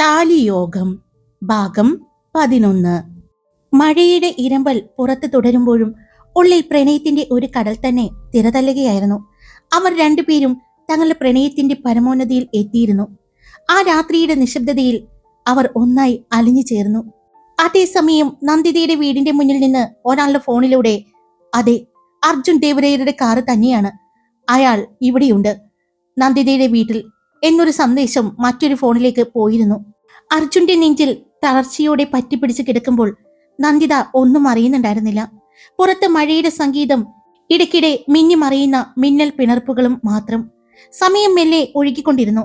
താലിയോഗം ഭാഗം 11. മഴയുടെ ഇരമ്പൽ പുറത്ത് തുടരുമ്പോഴും ഉള്ളിൽ പ്രണയത്തിന്റെ ഒരു കടൽ തന്നെ തിരതല്ലുകയായിരുന്നു. അവർ രണ്ടുപേരും തങ്ങളുടെ പ്രണയത്തിന്റെ പരമോന്നതിയിൽ എത്തിയിരുന്നു. ആ രാത്രിയുടെ നിശബ്ദതയിൽ അവർ ഒന്നായി അലിഞ്ഞു ചേർന്നു. അതേസമയം നന്ദിതയുടെ വീടിന്റെ മുന്നിൽ നിന്ന് ഒരാളുടെ ഫോണിലൂടെ, അതെ, അർജുൻ ദേവരയുടെ കാറ് തന്നെയാണ്, അയാൾ ഇവിടെയുണ്ട്, നന്ദിതയുടെ വീട്ടിൽ എന്നൊരു സന്ദേശം മറ്റൊരു ഫോണിലേക്ക് പോയിരുന്നു. അർജുന്റെ നെഞ്ചിൽ തളർച്ചയോടെ പറ്റിപ്പിടിച്ച് കിടക്കുമ്പോൾ നന്ദിത ഒന്നും അറിയുന്നുണ്ടായിരുന്നില്ല. പുറത്ത് മഴയുടെ സംഗീതം, ഇടയ്ക്കിടെ മിന്നിമറിയുന്ന മിന്നൽ പിണർപ്പുകളും മാത്രം. സമയം മെല്ലെ ഒഴുകിക്കൊണ്ടിരുന്നു.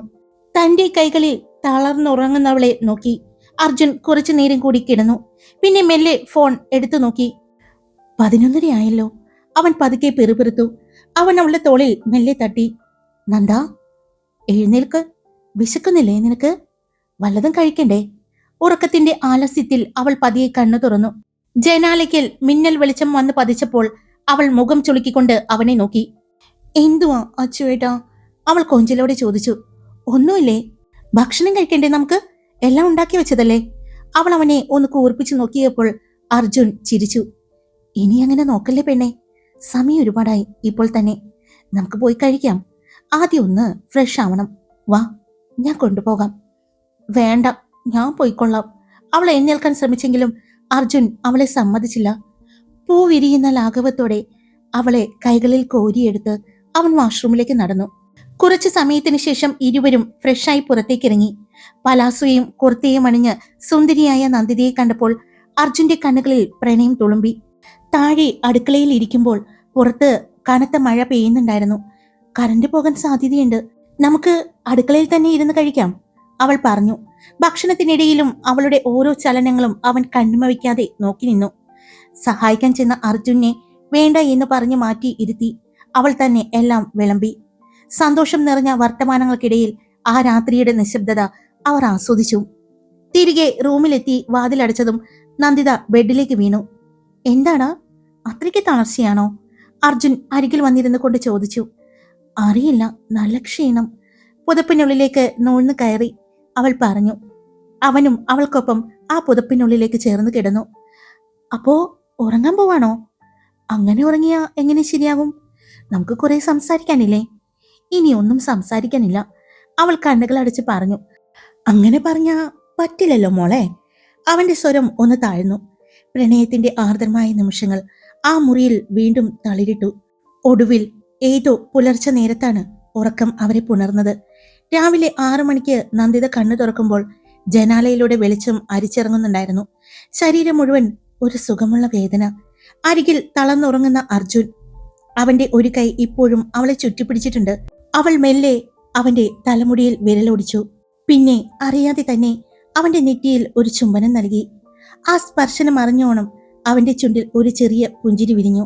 തന്റെ കൈകളിൽ തളർന്നുറങ്ങുന്നവളെ നോക്കി അർജുൻ കുറച്ചു നേരം കൂടി കിടന്നു. പിന്നെ മെല്ലെ ഫോൺ എടുത്തു നോക്കി. 11:30 ആയല്ലോ. അവൻ പതുക്കെ പെറുപിറുത്തു. അവൻ അവളുടെ തോളിൽ മെല്ലെ തട്ടി. നന്ദ, എഴുന്നേൽക്ക്, വിശക്കുന്നില്ലേ നിനക്ക്? വല്ലതും കഴിക്കണ്ടേ? ഉറക്കത്തിന്റെ ആലസ്യത്തിൽ അവൾ പതിയെ കണ്ണു തുറന്നു. ജനാലയ്ക്കൽ മിന്നൽ വെളിച്ചം വന്ന് പതിച്ചപ്പോൾ അവൾ മുഖം ചുളുക്കിക്കൊണ്ട് അവനെ നോക്കി. എന്തുവാ അച്ചുവേട്ടാ? അവൾ കൊഞ്ചലോടെ ചോദിച്ചു. ഒന്നുമില്ലേ, ഭക്ഷണം കഴിക്കണ്ടേ നമുക്ക്? എല്ലാം ഉണ്ടാക്കി വെച്ചതല്ലേ? അവൾ അവനെ ഒന്ന് കൂർപ്പിച്ചു നോക്കിയപ്പോൾ അർജുൻ ചിരിച്ചു. ഇനി അങ്ങനെ നോക്കല്ലേ പെണ്ണെ, സമയം ഒരുപാടായി. ഇപ്പോൾ തന്നെ നമുക്ക് പോയി കഴിക്കാം. ആദ്യം ഒന്ന് ഫ്രഷ് ആവണം. വാ, ഞാൻ കൊണ്ടുപോകാം. വേണ്ട, ഞാൻ പോയിക്കൊള്ളാം. അവൾ എഴുന്നേൽക്കാൻ ശ്രമിച്ചെങ്കിലും അർജുൻ അവളെ സമ്മതിച്ചില്ല. പൂ വിരിയുന്ന ലാഘവത്തോടെ അവളെ കൈകളിൽ കോരിയെടുത്ത് അവൻ വാഷ്റൂമിലേക്ക് നടന്നു. കുറച്ചു സമയത്തിന് ശേഷം ഇരുവരും ഫ്രഷായി പുറത്തേക്കിറങ്ങി. പലാസോയും കുർത്തയും അണിഞ്ഞ് സുന്ദരിയായ നന്ദിതയെ കണ്ടപ്പോൾ അർജുന്റെ കണ്ണുകളിൽ പ്രണയം തുളുമ്പി. താഴെ അടുക്കളയിൽ ഇരിക്കുമ്പോൾ പുറത്ത് കനത്ത മഴ പെയ്യുന്നുണ്ടായിരുന്നു. കറണ്ട് പോകാൻ സാധ്യതയുണ്ട്. നമുക്ക് അടുക്കളയിൽ തന്നെ ഇരുന്ന് കഴിക്കാം, അവൾ പറഞ്ഞു. ഭക്ഷണത്തിനിടയിലും അവളുടെ ഓരോ ചലനങ്ങളും അവൻ കണ്ണുമ വയ്ക്കാതെ നോക്കി നിന്നു. സഹായിക്കാൻ ചെന്ന അർജുനെ വേണ്ട എന്ന് പറഞ്ഞു മാറ്റി ഇരുത്തി അവൾ തന്നെ എല്ലാം വിളമ്പി. സന്തോഷം നിറഞ്ഞ വർത്തമാനങ്ങൾക്കിടയിൽ ആ രാത്രിയുടെ നിശബ്ദത അവർ ആസ്വദിച്ചു. തിരികെ റൂമിലെത്തി വാതിലടച്ചതും നന്ദിത ബെഡിലേക്ക് വീണു. എന്താണ്, അത്രയ്ക്ക് തളർച്ചയാണോ? അർജുൻ അരികിൽ വന്നിരുന്നു കൊണ്ട് ചോദിച്ചു. അറിയില്ല, നല്ല ക്ഷീണം. പുതപ്പിനുള്ളിലേക്ക് നൂഴ്ന്നു കയറി അവൾ പറഞ്ഞു. അവനും അവൾക്കൊപ്പം ആ പുതപ്പിനുള്ളിലേക്ക് ചേർന്ന് കിടന്നു. അപ്പോ ഉറങ്ങാൻ പോവാണോ? അങ്ങനെ ഉറങ്ങിയാ എങ്ങനെ ശരിയാകും? നമുക്ക് കുറെ സംസാരിക്കാനില്ലേ? ഇനി ഒന്നും സംസാരിക്കാനില്ല, അവൾ കണ്ണുകൾ അടച്ച് പറഞ്ഞു. അങ്ങനെ പറഞ്ഞാ പറ്റില്ലല്ലോ മോളെ. അവന്റെ സ്വരം ഒന്ന് താഴ്ന്നു. പ്രണയത്തിന്റെ ആർദ്രമായ നിമിഷങ്ങൾ ആ മുറിയിൽ വീണ്ടും തളിരിട്ടു. ഒടുവിൽ ഏതോ പുലർച്ചെ നേരത്താണ് ഉറക്കം അവരെ പുണർന്നത്. രാവിലെ 6 മണിക്ക് നന്ദിത കണ്ണു തുറക്കുമ്പോൾ ജനാലയിലൂടെ വെളിച്ചം അരിച്ചിറങ്ങുന്നുണ്ടായിരുന്നു. ശരീരം മുഴുവൻ ഒരു സുഖമുള്ള വേദന. അരികിൽ തളർന്നുറങ്ങുന്ന അർജുൻ. അവന്റെ ഒരു കൈ ഇപ്പോഴും അവളെ ചുറ്റിപ്പിടിച്ചിട്ടുണ്ട്. അവൾ മെല്ലെ അവന്റെ തലമുടിയിൽ വിരലൊടിച്ചു. പിന്നെ അറിയാതെ തന്നെ അവന്റെ നെറ്റിയിൽ ഒരു ചുംബനം നൽകി. ആ സ്പർശനം അറിഞ്ഞോണം അവന്റെ ചുണ്ടിൽ ഒരു ചെറിയ പുഞ്ചിരി വിരിഞ്ഞു.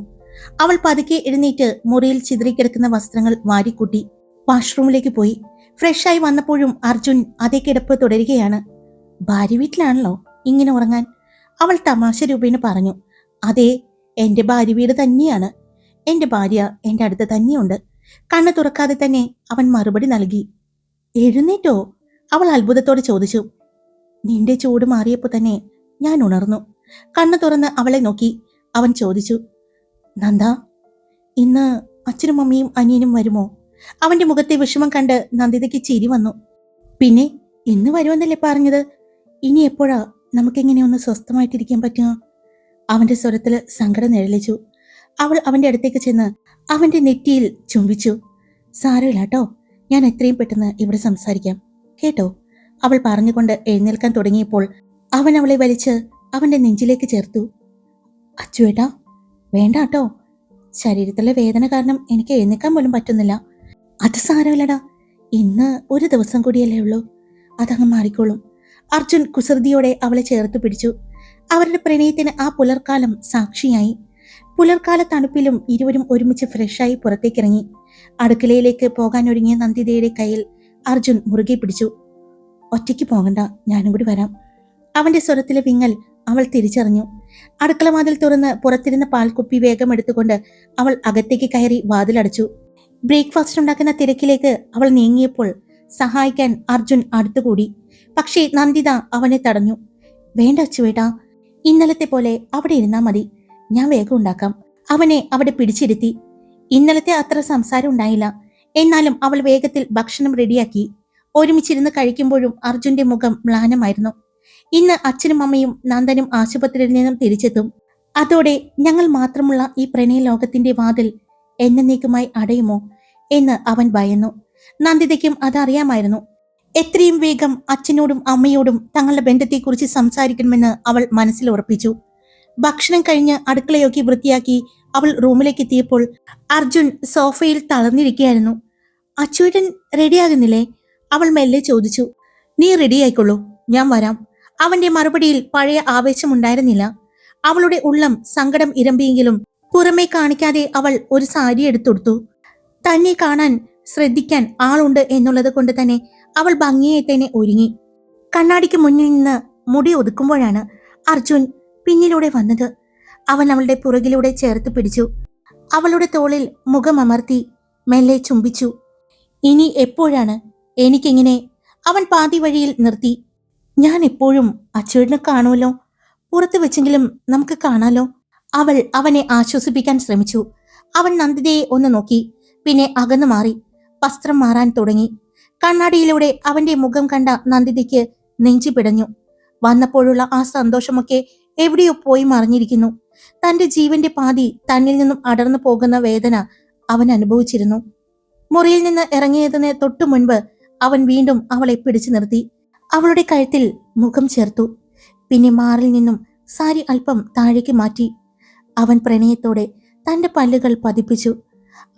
അവൾ പതുക്കെ എഴുന്നേറ്റ് മുറിയിൽ ചിതറിക്കിടക്കുന്ന വസ്ത്രങ്ങൾ വാരിക്കൂട്ടി വാഷ്റൂമിലേക്ക് പോയി. ഫ്രഷായി വന്നപ്പോഴും അർജുൻ അതേ കിടപ്പ് തുടരുകയാണ്. ഭാര്യ വീട്ടിലാണല്ലോ ഇങ്ങനെ ഉറങ്ങാൻ, അവൾ തമാശ രൂപേണ പറഞ്ഞു. അതെ, എന്റെ ഭാര്യ വീട് തന്നെയാണ്. എന്റെ ഭാര്യ എന്റെ അടുത്ത് തന്നെയുണ്ട്. കണ്ണു തുറക്കാതെ തന്നെ അവൻ മറുപടി നൽകി. എഴുന്നേറ്റോ? അവൾ അത്ഭുതത്തോടെ ചോദിച്ചു. നിന്റെ ചൂട് മാറിയപ്പോ തന്നെ ഞാൻ ഉണർന്നു. കണ്ണു തുറന്ന് അവളെ നോക്കി അവൻ ചോദിച്ചു. നന്ദ, ഇന്ന് അച്ഛനും അമ്മയും അനിയനും വരുമോ? അവന്റെ മുഖത്തെ വിഷമം കണ്ട് നന്ദിതയ്ക്ക് ചിരി വന്നു. പിന്നെ ഇന്ന് വരുമെന്നല്ലേ പറഞ്ഞത്? ഇനി എപ്പോഴാ നമുക്കെങ്ങനെ ഒന്ന് സ്വസ്ഥമായിട്ടിരിക്കാൻ പറ്റുക? അവന്റെ സ്വരത്തില് സങ്കടം നിഴലിച്ചു. അവൾ അവന്റെ അടുത്തേക്ക് ചെന്ന് അവന്റെ നെറ്റിയിൽ ചുംബിച്ചു. സാരമില്ല കേട്ടോ, ഞാൻ എത്രയും പെട്ടെന്ന് ഇവിടെ സംസാരിക്കാം കേട്ടോ, അവൾ പറഞ്ഞുകൊണ്ട് എഴുന്നേൽക്കാൻ തുടങ്ങിയപ്പോൾ അവൻ അവളെ വലിച്ച് അവന്റെ നെഞ്ചിലേക്ക് ചേർത്തു. അച്ചുവേട്ടാ, വേണ്ട കേട്ടോ, ശരീരത്തിലെ വേദന കാരണം എനിക്ക് എഴുന്നേക്കാൻ പോലും പറ്റുന്നില്ല. അത് സാരമില്ലടാ, ഇന്ന് ഒരു ദിവസം കൂടിയല്ലേ ഉള്ളൂ, അതങ്ങ് മാറിക്കോളും. അർജുൻ കുസൃതിയോടെ അവളെ ചേർത്ത് പിടിച്ചു. അവരുടെ പ്രണയത്തിന് ആ പുലർക്കാലം സാക്ഷിയായി. പുലർക്കാല തണുപ്പിലും ഇരുവരും ഒരുമിച്ച് ഫ്രഷായി പുറത്തേക്കിറങ്ങി. അടുക്കളയിലേക്ക് പോകാനൊരുങ്ങിയ നന്ദിതയുടെ കയ്യിൽ അർജുൻ മുറുകെ പിടിച്ചു. ഒറ്റയ്ക്ക് പോകണ്ട, ഞാനും കൂടി വരാം. അവന്റെ സ്വരത്തിലെ വിങ്ങൽ അവൾ തിരിച്ചറിഞ്ഞു. അടുക്കള വാതിൽ തുറന്ന് പുറത്തിരുന്ന പാൽക്കുപ്പി വേഗം എടുത്തുകൊണ്ട് അവൾ അകത്തേക്ക് കയറി വാതിലടച്ചു. ബ്രേക്ക്ഫാസ്റ്റ് ഉണ്ടാക്കുന്ന തിരക്കിലേക്ക് അവൾ നീങ്ങിയപ്പോൾ സഹായിക്കാൻ അർജുൻ അടുത്തുകൂടി. പക്ഷേ നന്ദിത അവനെ തടഞ്ഞു. വേണ്ട അച്ചുവേട്ടാ, ഇന്നലത്തെ പോലെ അവിടെ ഇരുന്നാ മതി, ഞാൻ വേഗം ഉണ്ടാക്കാം. അവനെ അവിടെ പിടിച്ചിരുത്തി. ഇന്നലത്തെ അത്ര സംസാരം ഉണ്ടായില്ല. എന്നാലും അവൾ വേഗത്തിൽ ഭക്ഷണം റെഡിയാക്കി. ഒരുമിച്ചിരുന്ന് കഴിക്കുമ്പോഴും അർജുന്റെ മുഖം മ്ലാനമായിരുന്നു. ഇന്ന് അച്ഛനും അമ്മയും നന്ദനും ആശുപത്രിയിൽ നിന്നും തിരിച്ചെത്തും. അതോടെ ഞങ്ങൾ മാത്രമുള്ള ഈ പ്രണയ ലോകത്തിന്റെ വാതിൽ എന്നേക്കുമായി അടയുമോ എന്ന് അവൻ ഭയന്നു. നന്ദിതയ്ക്കും അതറിയാമായിരുന്നു. എത്രയും വേഗം അച്ഛനോടും അമ്മയോടും തങ്ങളുടെ ബന്ധത്തെക്കുറിച്ച് സംസാരിക്കണമെന്ന് അവൾ മനസ്സിൽ ഉറപ്പിച്ചു. ഭക്ഷണം കഴിഞ്ഞ് അടുക്കളയൊക്കെ വൃത്തിയാക്കി അവൾ റൂമിലേക്ക് എത്തിയപ്പോൾ അർജുൻ സോഫയിൽ തളർന്നിരിക്കുകയായിരുന്നു. അച്ചുവേട്ടൻ റെഡിയാകുന്നില്ലേ? അവൾ മെല്ലെ ചോദിച്ചു. നീ റെഡിയായിക്കൊള്ളൂ, ഞാൻ വരാം. അവന്റെ മറുപടിയിൽ പഴയ ആവേശമുണ്ടായിരുന്നില്ല. അവളുടെ ഉള്ളം സങ്കടം ഇരമ്പിയെങ്കിലും പുറമേ കാണിക്കാതെ അവൾ ഒരു സാരി എടുത്തൊടുത്തു. തന്നെ കാണാൻ ശ്രദ്ധിക്കാൻ ആളുണ്ട് എന്നുള്ളത് കൊണ്ട് തന്നെ അവൾ ഭംഗിയായി തന്നെ ഒരുങ്ങി. കണ്ണാടിക്ക് മുന്നിൽ നിന്ന് മുടി ഒതുക്കുമ്പോഴാണ് അർജുൻ പിന്നിലൂടെ വന്നത്. അവൻ അവളുടെ പുറകിലൂടെ ചേർത്ത് പിടിച്ചു. അവളുടെ തോളിൽ മുഖമമർത്തി മെല്ലെ ചുംബിച്ചു. ഇനി എപ്പോഴാണ് എനിക്കിങ്ങനെ? അവൻ പാതി വഴിയിൽ നിർത്തി. ഞാൻ എപ്പോഴും അച്ചുവേട്ടനെ കാണുമല്ലോ, പുറത്ത് വെച്ചെങ്കിലും നമുക്ക് കാണാലോ. അവൾ അവനെ ആശ്വസിപ്പിക്കാൻ ശ്രമിച്ചു. അവൻ നന്ദിതയെ ഒന്ന് നോക്കി, പിന്നെ അകന്നു മാറി വസ്ത്രം മാറാൻ തുടങ്ങി. കണ്ണാടിയിലൂടെ അവന്റെ മുഖം കണ്ട നന്ദിതയ്ക്ക് നെഞ്ചു പിടഞ്ഞു. വന്നപ്പോഴുള്ള ആ സന്തോഷമൊക്കെ എവിടെയോ പോയി മറിഞ്ഞിരിക്കുന്നു. തന്റെ ജീവന്റെ പാതി തന്നിൽ നിന്നും അടർന്നു പോകുന്ന വേദന അവൻ അനുഭവിച്ചിരുന്നു. മുറിയിൽ നിന്ന് ഇറങ്ങിയതിന് തൊട്ടു മുൻപ് അവൻ വീണ്ടും അവളെ പിടിച്ചു നിർത്തി. അവളുടെ കഴുത്തിൽ മുഖം ചേർത്തു. പിന്നെ മാറിൽ നിന്നും സാരി അല്പം താഴേക്ക് മാറ്റി. അവൻ പ്രണയത്തോടെ തന്റെ പല്ലുകൾ പതിപ്പിച്ചു.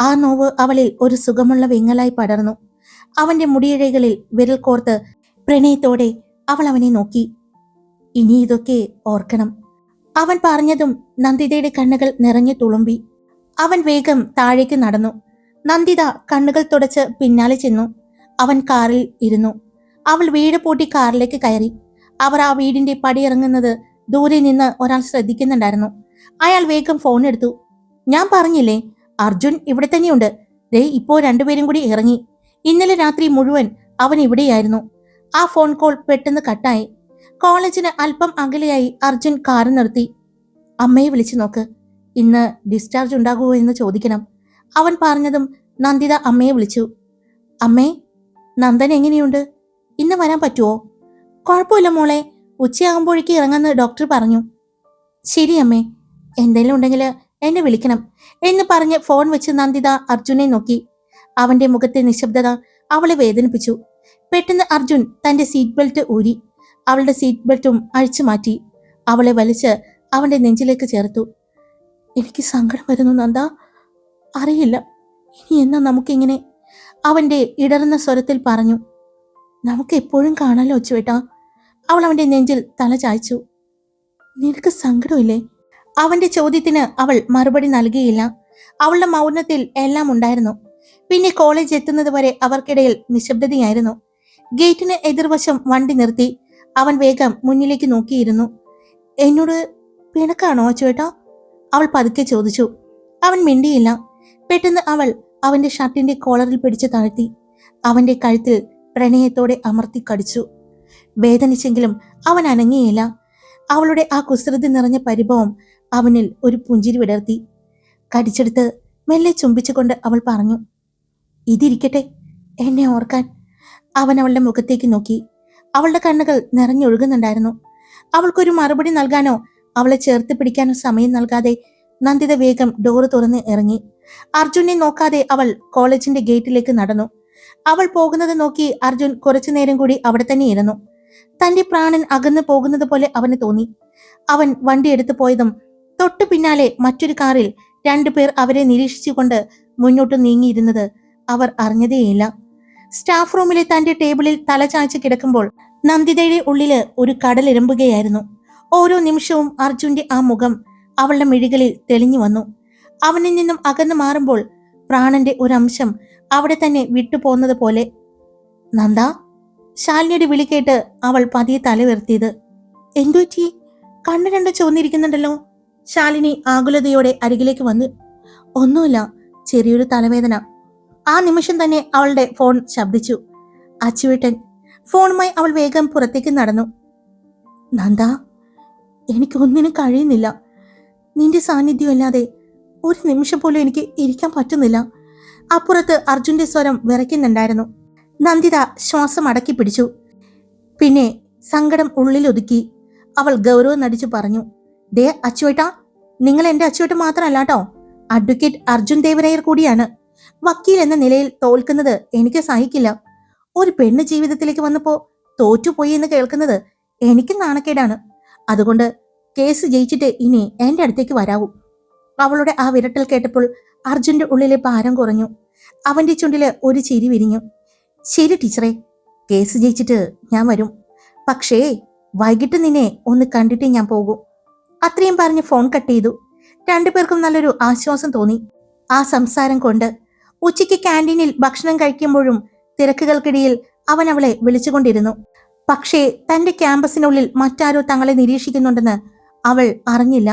ആ നോവ് അവളിൽ ഒരു സുഖമുള്ള വിങ്ങലായി പടർന്നു. അവന്റെ മുടിയിഴകളിൽ വിരൽ കോർത്ത് പ്രണയത്തോടെ അവൾ അവനെ നോക്കി. ഇനി ഇതൊക്കെ ഓർക്കണം. അവൻ പറഞ്ഞതും നന്ദിതയുടെ കണ്ണുകൾ നിറഞ്ഞു തുളുമ്പി. അവൻ വേഗം താഴേക്ക് നടന്നു. നന്ദിത കണ്ണുകൾ തുടച്ച് പിന്നാലെ ചെന്നു. അവൻ കാറിൽ ഇരുന്നു. അവൾ വീട് പൂട്ടി കാറിലേക്ക് കയറി. അവർ ആ വീടിന്റെ പടിയിറങ്ങുന്നത് ദൂരെ നിന്ന് ഒരാൾ ശ്രദ്ധിക്കുന്നുണ്ടായിരുന്നു. അയാൾ വേഗം ഫോൺ എടുത്തു. ഞാൻ പറഞ്ഞില്ലേ, അർജുൻ ഇവിടെ തന്നെയുണ്ട്. ദേ ഇപ്പോ രണ്ടുപേരും കൂടി ഇറങ്ങി. ഇന്നലെ രാത്രി മുഴുവൻ അവൻ ഇവിടെയായിരുന്നു. ആ ഫോൺ കോൾ പെട്ടെന്ന് കട്ടായി. കോളേജിന് അല്പം അകലെയായി അർജുൻ കാർ നിർത്തി. അമ്മയെ വിളിച്ചു നോക്ക്, ഇന്ന് ഡിസ്ചാർജ് ഉണ്ടാകുമോ എന്ന് ചോദിക്കണം. അവൻ പറഞ്ഞതും നന്ദിത അമ്മയെ വിളിച്ചു. അമ്മേ, നന്ദൻ എങ്ങനെയുണ്ട്? ഇന്ന് വരാൻ പറ്റുമോ? കുഴപ്പമില്ല മോളെ, ഉച്ചയാകുമ്പോഴേക്ക് ഇറങ്ങുന്ന ഡോക്ടർ പറഞ്ഞു. ശരി അമ്മേ, എന്തെങ്കിലും ഉണ്ടെങ്കിൽ എന്നെ വിളിക്കണം എന്ന് പറഞ്ഞ് ഫോൺ വെച്ച് നന്ദിത അർജുനെ നോക്കി. അവന്റെ മുഖത്തെ നിശബ്ദത അവളെ വേദനിപ്പിച്ചു. പെട്ടെന്ന് അർജുൻ തന്റെ സീറ്റ് ബെൽറ്റ് ഊരി. അവളുടെ സീറ്റ് ബെൽറ്റും അഴിച്ചു മാറ്റി. അവളെ വലിച്ച് അവന്റെ നെഞ്ചിലേക്ക് ചേർത്തു. എനിക്ക് സങ്കടം വരുന്നു നന്ദ, അറിയില്ല ഇനി എന്നാ നമുക്കിങ്ങനെ. അവന്റെ ഇടറുന്ന സ്വരത്തിൽ പറഞ്ഞു. നമുക്ക് എപ്പോഴും കാണാലോ അച്ചുവേട്ടാ. അവൾ അവന്റെ നെഞ്ചിൽ തല ചായ്ച്ചു. നിനക്ക് സങ്കടമില്ലേ? അവന്റെ ചോദ്യത്തിന് അവൾ മറുപടി നൽകിയില്ല. അവളുടെ മൗനത്തിൽ എല്ലാം ഉണ്ടായിരുന്നു. പിന്നെ കോളേജ് എത്തുന്നത് വരെ അവർക്കിടയിൽ നിശബ്ദതയായിരുന്നു. ഗേറ്റിന് എതിർവശം വണ്ടി നിർത്തി. അവൻ വേഗം മുന്നിലേക്ക് നോക്കിയിരുന്നു. എന്നോട് പിണക്കാണോ അച്ചുവേട്ടാ? അവൾ പതുക്കെ ചോദിച്ചു. അവൻ മിണ്ടിയില്ല. പെട്ടെന്ന് അവൾ അവന്റെ ഷർട്ടിന്റെ കോളറിൽ പിടിച്ചു താഴ്ത്തി. അവന്റെ കഴുത്തിൽ പ്രണയത്തോടെ അമർത്തി കടിച്ചു. വേദനിച്ചെങ്കിലും അവൻ അനങ്ങിയില്ല. അവളുടെ ആ കുസൃതി നിറഞ്ഞ പരിഭവം അവനിൽ ഒരു പുഞ്ചിരി വിടർത്തി. കടിച്ചെടുത്ത് മെല്ലെ ചുംബിച്ചുകൊണ്ട് അവൾ പറഞ്ഞു. ഇതിരിക്കട്ടെ, എന്നെ ഓർക്കാൻ. അവൻ അവളുടെ മുഖത്തേക്ക് നോക്കി. അവളുടെ കണ്ണുകൾ നിറഞ്ഞൊഴുകുന്നുണ്ടായിരുന്നു. അവൾക്കൊരു മറുപടി നൽകാനോ അവളെ ചേർത്ത് പിടിക്കാനോ സമയം നൽകാതെ നന്ദിത വേഗം ഡോറ് തുറന്ന് ഇറങ്ങി. അർജുനെ നോക്കാതെ അവൾ കോളേജിന്റെ ഗേറ്റിലേക്ക് നടന്നു. അവൾ പോകുന്നത് നോക്കി അർജുൻ കുറച്ചു നേരം കൂടി അവിടെ തന്നെ ഇരുന്നു. തന്റെ പ്രാണൻ അകന്നു പോകുന്നത് പോലെ അവന് തോന്നി. അവൻ വണ്ടി എടുത്തു പോയതും തൊട്ടു പിന്നാലെ മറ്റൊരു കാറിൽ രണ്ടുപേർ അവരെ നിരീക്ഷിച്ചുകൊണ്ട് മുന്നോട്ട് നീങ്ങിയിരുന്നത് അവർ അറിഞ്ഞതേയില്ല. സ്റ്റാഫ് റൂമിലെ തന്റെ ടേബിളിൽ തലചായ്ച്ച് കിടക്കുമ്പോൾ നന്ദിതയുടെ ഉള്ളില് ഒരു കടലിരമ്പുകയായിരുന്നു. ഓരോ നിമിഷവും അർജുന്റെ ആ മുഖം അവളുടെ മിഴികളിൽ തെളിഞ്ഞു വന്നു. അവനിൽ നിന്നും അകന്നു മാറുമ്പോൾ പ്രാണന്റെ ഒരംശം അവിടെ തന്നെ വിട്ടുപോകുന്നത് പോലെ. നന്ദ, ശാലിനിയുടെ വിളി കേട്ട് അവൾ പതിയെ തല ഉയർത്തിയത്. എന്തുപറ്റി? കണ്ണു രണ്ട് ചുവന്നിരിക്കുന്നുണ്ടല്ലോ. ശാലിനി ആകുലതയോടെ അരികിലേക്ക് വന്നു. ഒന്നുമില്ല, ചെറിയൊരു തലവേദന. ആ നിമിഷം തന്നെ അവളുടെ ഫോൺ ശബ്ദിച്ചു. അച്ചുവേട്ടൻ. ഫോണുമായി അവൾ വേഗം പുറത്തേക്ക് നടന്നു. നന്ദ, എനിക്കൊന്നിനും കഴിയുന്നില്ല. നിന്റെ സാന്നിധ്യമല്ലാതെ ഒരു നിമിഷം പോലും എനിക്ക് ഇരിക്കാൻ പറ്റുന്നില്ല. അപ്പുറത്ത് അർജുന്റെ സ്വരം വിറയ്ക്കുന്നുണ്ടായിരുന്നു. നന്ദിത ശ്വാസം അടക്കി പിടിച്ചു. പിന്നെ സങ്കടം ഉള്ളിലൊതുക്കി അവൾ ഗൗരവം നടിച്ചു പറഞ്ഞു, ദേ അച്ചുവേട്ടാ, നിങ്ങൾ എന്റെ അച്ചുവേട്ടൻ മാത്രമല്ല കേട്ടോ, അഡ്വക്കേറ്റ് അർജുൻ ദേവരായർ കൂടിയാണ്. വക്കീൽ എന്ന നിലയിൽ തോൽക്കുന്നത് എനിക്ക് സഹിക്കില്ല. ഒരു പെണ്ണ് ജീവിതത്തിലേക്ക് വന്നപ്പോ തോറ്റുപോയി എന്ന് കേൾക്കുന്നത് എനിക്ക് നാണക്കേടാണ്. അതുകൊണ്ട് കേസ് ജയിച്ചിട്ട് ഇനി എന്റെ അടുത്തേക്ക് വരാവൂ. അവളുടെ ആ വിരട്ടൽ കേട്ടപ്പോൾ അർജുന്റെ ഉള്ളിലെ ഭാരം കുറഞ്ഞു. അവന്റെ ചുണ്ടില് ഒരു ചിരി വിരിഞ്ഞു. ശരി ടീച്ചറെ, കേസ് ജയിച്ചിട്ട് ഞാൻ വരും. പക്ഷേ വൈകിട്ട് നിന്നെ ഒന്ന് കണ്ടിട്ടേ ഞാൻ പോകൂ. അത്രയും പറഞ്ഞ് ഫോൺ കട്ട് ചെയ്തു. രണ്ടുപേർക്കും നല്ലൊരു ആശ്വാസം തോന്നി ആ സംസാരം കൊണ്ട്. ഉച്ചയ്ക്ക് ക്യാൻറ്റീനിൽ ഭക്ഷണം കഴിക്കുമ്പോഴും തിരക്കുകൾക്കിടയിൽ അവൻ അവളെ വിളിച്ചുകൊണ്ടിരുന്നു. പക്ഷേ തന്റെ ക്യാമ്പസിനുള്ളിൽ മറ്റാരോ തങ്ങളെ നിരീക്ഷിക്കുന്നുണ്ടെന്ന് അവൾ അറിഞ്ഞില്ല.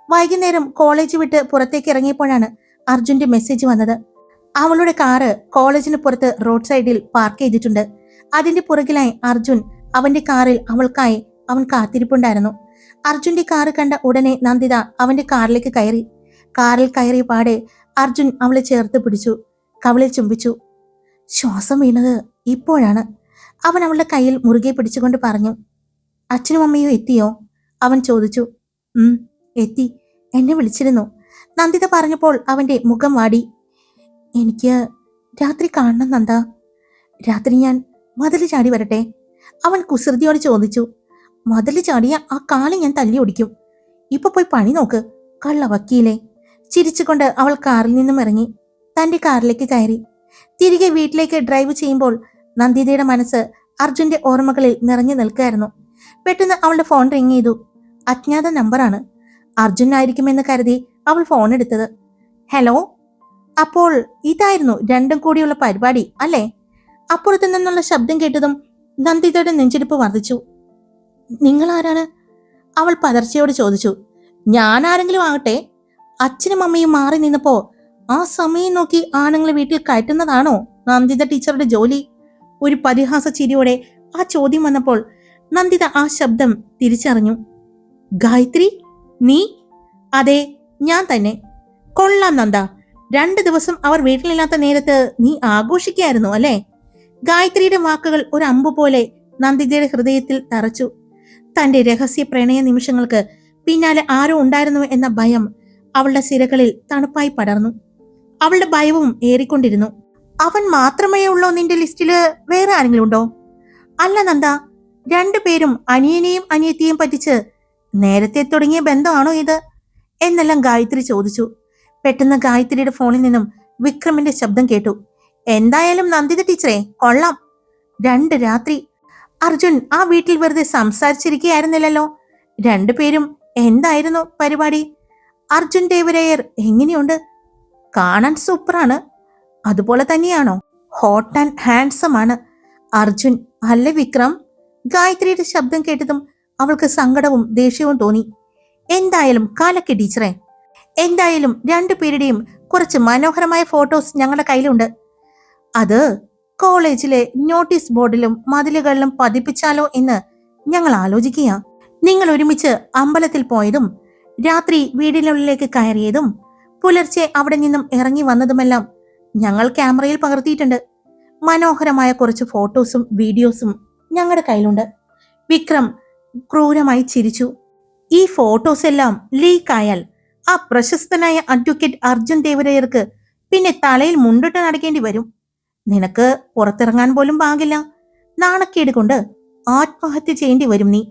വൈകുന്നേരം കോളേജ് വിട്ട് പുറത്തേക്ക് ഇറങ്ങിയപ്പോഴാണ് അർജുന്റെ മെസ്സേജ് വന്നത്. അവളുടെ കാറ് കോളേജിന് പുറത്ത് റോഡ് സൈഡിൽ പാർക്ക് ചെയ്തിട്ടുണ്ട്. അതിന്റെ പുറകിലായി അർജുൻ അവന്റെ കാറിൽ അവൾക്കായി അവൻ കാത്തിരിപ്പുണ്ടായിരുന്നു. അർജുന്റെ കാറ് കണ്ട ഉടനെ നന്ദിത അവന്റെ കാറിലേക്ക് കയറി. കാറിൽ കയറിയ പാടെ അർജുൻ അവളെ ചേർത്ത് പിടിച്ചു, കവിളിൽ ചുംബിച്ചു. ശ്വാസം വീണത് ഇപ്പോഴാണ്. അവൻ അവളുടെ കയ്യിൽ മുറുകെ പിടിച്ചുകൊണ്ട് പറഞ്ഞു. അച്ഛനും അമ്മയും എത്തിയോ? അവൻ ചോദിച്ചു. എത്തി, എന്നെ വിളിച്ചിരുന്നു, നന്ദിത പറഞ്ഞപ്പോൾ അവന്റെ മുഖം വാടി. എനിക്ക് രാത്രി കാണണം നന്ദ. രാത്രി ഞാൻ മതില് ചാടി വരട്ടെ? അവൻ കുസൃതിയോട് ചോദിച്ചു. മതില് ചാടിയ ആ കാലി ഞാൻ തല്ലി ഓടിക്കും. ഇപ്പൊ പോയി പണി നോക്ക്, കള്ള വക്കീലെ. ചിരിച്ചുകൊണ്ട് അവൾ കാറിൽ നിന്നും ഇറങ്ങി തന്റെ കാറിലേക്ക് കയറി. തിരികെ വീട്ടിലേക്ക് ഡ്രൈവ് ചെയ്യുമ്പോൾ നന്ദിതയുടെ മനസ്സ് അർജുന്റെ ഓർമ്മകളിൽ നിറഞ്ഞു നിൽക്കായിരുന്നു. പെട്ടെന്ന് അവളുടെ ഫോൺ റിങ് ചെയ്തു. അജ്ഞാത നമ്പറാണ്. അർജുനായിരിക്കുമെന്ന് കരുതി അവൾ ഫോൺ എടുത്തത്. ഹലോ. അപ്പോൾ ഇതായിരുന്നു രണ്ടും കൂടിയുള്ള പരിപാടി അല്ലേ? അപ്പുറത്തു നിന്നുള്ള ശബ്ദം കേട്ടതും നന്ദിതയുടെ നെഞ്ചിടിപ്പ് വർദ്ധിച്ചു. നിങ്ങൾ ആരാണ്? അവൾ പതർച്ചയോട് ചോദിച്ചു. ഞാൻ ആരെങ്കിലും ആകട്ടെ. അച്ഛനും അമ്മയും മാറി നിന്നപ്പോ ആ സമയം നോക്കി ആണുങ്ങളെ വീട്ടിൽ കയറ്റുന്നതാണോ നന്ദിത ടീച്ചറുടെ ജോലി? ഒരു പരിഹാസ ചിരിയോടെ ആ ചോദ്യം വന്നപ്പോൾ നന്ദിത ആ ശബ്ദം തിരിച്ചറിഞ്ഞു. ഗായത്രി, നീ? അതെ, ഞാൻ തന്നെ. കൊള്ളാം നന്ദ, 2 ദിവസം അവർ വീട്ടിലില്ലാത്ത നേരത്ത് നീ ആഘോഷിക്കായിരുന്നു അല്ലേ? ഗായത്രിയുടെ വാക്കുകൾ ഒരു അമ്പു പോലെ നന്ദിതയുടെ ഹൃദയത്തിൽ തറച്ചു. തന്റെ രഹസ്യ പ്രണയ നിമിഷങ്ങൾക്ക് പിന്നാലെ ആരോ ഉണ്ടായിരുന്നു എന്ന ഭയം അവളുടെ സിരകളിൽ തണുപ്പായി പടർന്നു. അവളുടെ ഭയവും ഏറിക്കൊണ്ടിരുന്നു. അവൻ മാത്രമേ ഉള്ളോ നിന്റെ ലിസ്റ്റില്? വേറെ ആരെങ്കിലും ഉണ്ടോ? അല്ല നന്ദ, 2 പേരും അനിയനെയും അനിയത്തിയെയും പറ്റിച്ച് നേരത്തെ തുടങ്ങിയ ബന്ധമാണോ ഇത് എന്നെല്ലാം ഗായത്രി ചോദിച്ചു. പെട്ടെന്ന് ഗായത്രിയുടെ ഫോണിൽ നിന്നും വിക്രമിന്റെ ശബ്ദം കേട്ടു. എന്തായാലും നന്ദിത ടീച്ചറെ കൊള്ളാം. 2 രാത്രി അർജുൻ ആ വീട്ടിൽ വെറുതെ സംസാരിച്ചിരിക്കുകയായിരുന്നില്ലല്ലോ. 2 പേരും എന്തായിരുന്നു പരിപാടി? അർജുൻ ദേവരായർ എങ്ങനെയുണ്ട്? കാണാൻ സൂപ്പറാണ്. അതുപോലെ തന്നെയാണോ? ഹോട്ട് ആൻഡ് ഹാൻഡ്സം ആണ് അർജുൻ അല്ലേ വിക്രം? ഗായത്രിയുടെ ശബ്ദം കേട്ടതും അവൾക്ക് സങ്കടവും ദേഷ്യവും തോന്നി. എന്തായാലും കാലക്ക് ടീച്ചറെ. എന്തായാലും 2 പേരുടെയും കുറച്ച് മനോഹരമായ ഫോട്ടോസ് ഞങ്ങളുടെ കയ്യിലുണ്ട്. അത് കോളേജിലെ നോട്ടീസ് ബോർഡിലും മതിലുകളിലും പതിപ്പിച്ചാലോ എന്ന് ഞങ്ങൾ ആലോചിക്കുക. നിങ്ങൾ ഒരുമിച്ച് അമ്പലത്തിൽ പോയതും രാത്രി വീടിനുള്ളിലേക്ക് കയറിയതും പുലർച്ചെ അവിടെ നിന്നും ഇറങ്ങി വന്നതുമെല്ലാം ഞങ്ങൾ ക്യാമറയിൽ പകർത്തിയിട്ടുണ്ട്. മനോഹരമായ കുറച്ച് ഫോട്ടോസും വീഡിയോസും ഞങ്ങളുടെ കയ്യിലുണ്ട്. വിക്രം ക്രൂരമായി ചിരിച്ചു. ഈ ഫോട്ടോസ് എല്ലാം ലീക്ക് ആയാൽ ആ പ്രശസ്തനായ അഡ്വക്കേറ്റ് അർജുൻ ദേവരായർക്ക് പിന്നെ തലയിൽ മുണ്ടിട്ട് നടക്കേണ്ടി വരും. നിനക്ക് പുറത്തിറങ്ങാൻ പോലും പാകില്ല. നാണക്കേട് കൊണ്ട് ആത്മഹത്യ ചെയ്യേണ്ടി വരും നീ.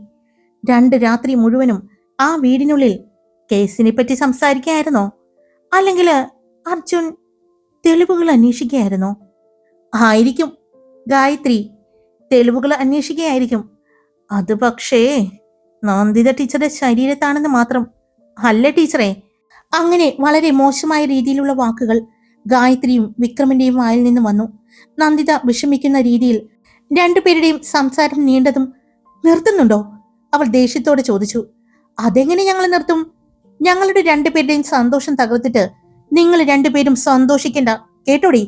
2 രാത്രി മുഴുവനും ആ വീടിനുള്ളിൽ കേസിനെ പറ്റി സംസാരിക്കായിരുന്നോ? അല്ലെങ്കിൽ അർജുൻ തെളിവുകൾ അന്വേഷിക്കുകയായിരുന്നോ? ആയിരിക്കും ഗായത്രി, തെളിവുകൾ അന്വേഷിക്കുകയായിരിക്കും. അത് പക്ഷേ നന്ദിത ടീച്ചറുടെ ശരീരത്താണെന്ന് മാത്രം. അല്ലേ ടീച്ചറെ? അങ്ങനെ വളരെ മോശമായ രീതിയിലുള്ള വാക്കുകൾ ഗായത്രിയും വിക്രമിന്റെയും വായിൽ നിന്ന് വന്നു. നന്ദിത വിഷമിക്കുന്ന രീതിയിൽ 2 പേരുടെയും സംസാരം നീണ്ടതും നിർത്തുന്നുണ്ടോ? അവൾ ദേഷ്യത്തോടെ ചോദിച്ചു. അതെങ്ങനെ ഞങ്ങൾ നിർത്തും? ഞങ്ങളുടെ 2 പേരുടെയും സന്തോഷം തകർത്തിട്ട് നിങ്ങൾ 2 പേരും സന്തോഷിക്കണ്ട കേട്ടോടി.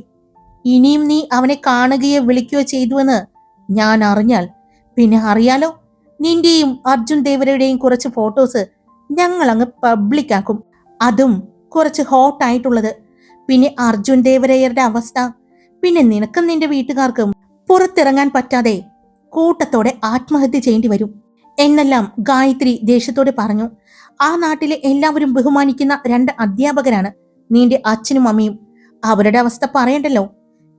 ഇനിയും നീ അവനെ കാണുകയോ വിളിക്കുകയോ ചെയ്തുവെന്ന് ഞാൻ അറിഞ്ഞാൽ പിന്നെ അറിയാലോ, നിന്റെയും അർജുൻ ദേവരയുടെയും കുറച്ച് ഫോട്ടോസ് ഞങ്ങൾ അങ്ങ് പബ്ലിക് ആക്കും. അതും കുറച്ച് ഹോട്ട് ആയിട്ടുള്ളത്. പിന്നെ അർജുൻ ദേവരയരുടെ അവസ്ഥ, പിന്നെ നിനക്കും നിന്റെ വീട്ടുകാർക്കും പുറത്തിറങ്ങാൻ പറ്റാതെ കൂട്ടത്തോടെ ആത്മഹത്യ ചെയ്യേണ്ടി വരും എന്നെല്ലാം ഗായത്രി ദേഷ്യത്തോടെ പറഞ്ഞു. ആ നാട്ടിലെ എല്ലാവരും ബഹുമാനിക്കുന്ന 2 അധ്യാപകരാണ് നിന്റെ അച്ഛനും അമ്മയും. അവരുടെ അവസ്ഥ പറയണ്ടല്ലോ.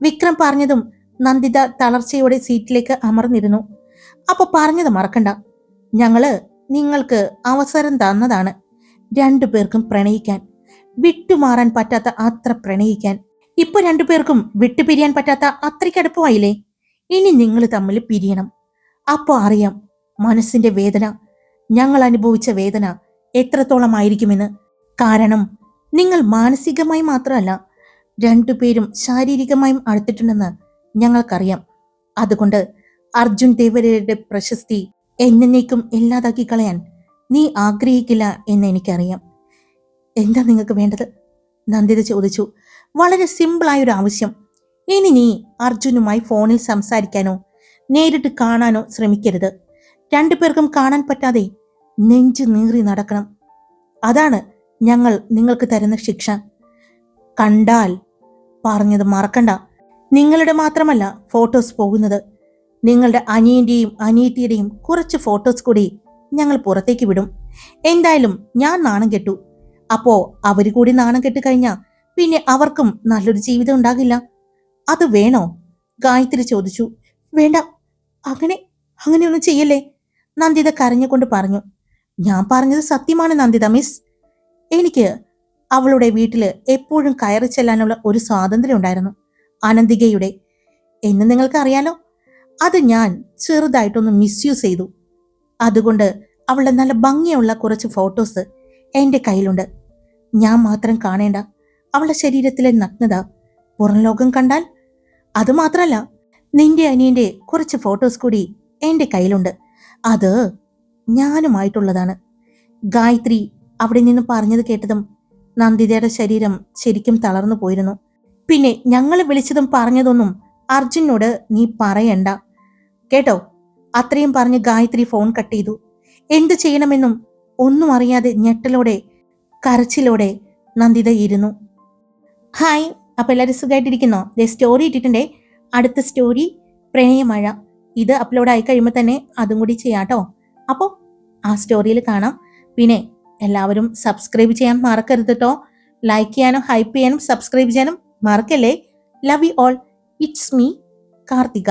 വിക്രം പറഞ്ഞതും നന്ദിത തളർച്ചയോടെ സീറ്റിലേക്ക് അമർന്നിരുന്നു. അപ്പൊ പറഞ്ഞത് മറക്കണ്ട, ഞങ്ങള് നിങ്ങൾക്ക് അവസരം തന്നതാണ് 2 പേർക്കും പ്രണയിക്കാൻ, വിട്ടുമാറാൻ പറ്റാത്ത അത്ര പ്രണയിക്കാൻ. ഇപ്പൊ 2 പേർക്കും വിട്ടുപിരിയാൻ പറ്റാത്ത അത്രയ്ക്ക് അടുപ്പമായില്ലേ? ഇനി നിങ്ങൾ തമ്മിൽ പിരിയണം. അപ്പോ അറിയാം മനസ്സിന്റെ വേദന, ഞങ്ങൾ അനുഭവിച്ച വേദന എത്രത്തോളമായിരിക്കുമെന്ന്. കാരണം നിങ്ങൾ മാനസികമായി മാത്രമല്ല, 2 പേരും ശാരീരികമായും അടുത്തിട്ടുണ്ടെന്ന് ഞങ്ങൾക്കറിയാം. അതുകൊണ്ട് അർജുൻ ദേവരയുടെ പ്രശസ്തി എന്നേക്കും ഇല്ലാതാക്കി കളയാൻ നീ ആഗ്രഹിക്കില്ല എന്ന് എനിക്കറിയാം. എന്താ നിങ്ങൾക്ക് വേണ്ടത്? നന്ദിത ചോദിച്ചു. വളരെ സിമ്പിളായൊരു ആവശ്യം. ഇനി നീ അർജുനുമായി ഫോണിൽ സംസാരിക്കാനോ നേരിട്ട് കാണാനോ ശ്രമിക്കരുത്. 2 പേർക്കും കാണാൻ പറ്റാതെ നെഞ്ചു നീറി നടക്കണം. അതാണ് ഞങ്ങൾ നിങ്ങൾക്ക് തരുന്ന ശിക്ഷ. കണ്ടാൽ പറഞ്ഞത് മറക്കണ്ട. നിങ്ങളുടെ മാത്രമല്ല ഫോട്ടോസ് പോകുന്നത്, നിങ്ങളുടെ അനിയന്റെയും അനിയത്തിയുടെയും കുറച്ച് ഫോട്ടോസ് കൂടി ഞങ്ങൾ പുറത്തേക്ക് വിടും. എന്തായാലും ഞാൻ നാണം കെട്ടു. അപ്പോ അവര് കൂടി നാണം കെട്ട് കഴിഞ്ഞാ പിന്നെ അവർക്കും നല്ലൊരു ജീവിതം ഉണ്ടാകില്ല. അത് വേണോ? ഗായത്രി ചോദിച്ചു. വേണ്ട, അങ്ങനെയൊന്നും ചെയ്യല്ലേ, നന്ദിത കരഞ്ഞുകൊണ്ട് പറഞ്ഞു. ഞാൻ പറഞ്ഞത് സത്യമാണ് നന്ദിത മിസ്. എനിക്ക് അവളുടെ വീട്ടില് എപ്പോഴും കയറി ചെല്ലാനുള്ള ഒരു സ്വാതന്ത്ര്യം ഉണ്ടായിരുന്നു, അനന്തികയുടെ. എന്ന് നിങ്ങൾക്ക് അറിയാലോ. അത് ഞാൻ ചെറുതായിട്ടൊന്ന് മിസ്യൂസ് ചെയ്തു. അതുകൊണ്ട് അവളുടെ നല്ല ഭംഗിയുള്ള കുറച്ച് ഫോട്ടോസ് എൻ്റെ കയ്യിലുണ്ട്. ഞാൻ മാത്രം കാണേണ്ട അവളുടെ ശരീരത്തിലെ നഗ്നത പുറം ലോകം കണ്ടാൽ. അതുമാത്രല്ല, നിന്റെ അനിയന്റെ കുറച്ച് ഫോട്ടോസ് കൂടി എൻ്റെ കയ്യിലുണ്ട്. അത് ഞാനുമായിട്ടുള്ളതാണ്. ഗായത്രി അവിടെ നിന്ന് പറഞ്ഞത് കേട്ടതും നന്ദിതയുടെ ശരീരം ശരിക്കും തളർന്നു പോയിരുന്നു. പിന്നെ ഞങ്ങൾ വിളിച്ചതും പറഞ്ഞതൊന്നും അർജുനോട് നീ പറയണ്ട കേട്ടോ. അത്രയും പറഞ്ഞ് ഗായത്രി ഫോൺ കട്ട് ചെയ്തു. എന്തു ചെയ്യണമെന്നും ഒന്നും അറിയാതെ ഞെട്ടലോടെ കരച്ചിലോടെ നന്ദിത ഇരുന്നു. ഹായ്, അപ്പൊ എല്ലാവരും സുഖമായിട്ടിരിക്കുന്നോ? സ്റ്റോറി ഇട്ടിട്ടുണ്ടേ. അടുത്ത സ്റ്റോറി പ്രണയമഴ. ഇത് അപ്ലോഡ് ആയി കഴിയുമ്പോൾ തന്നെ അതും കൂടി ചെയ്യാട്ടോ. അപ്പോൾ ആ സ്റ്റോറിയിൽ കാണാം. പിന്നെ എല്ലാവരും സബ്സ്ക്രൈബ് ചെയ്യാൻ മറക്കരുത് കേട്ടോ. ലൈക്ക് ചെയ്യാനും ഹൈപ്പ് ചെയ്യാനും സബ്സ്ക്രൈബ് ചെയ്യാനും മറക്കല്ലേ. Love you all. It's me Karthika.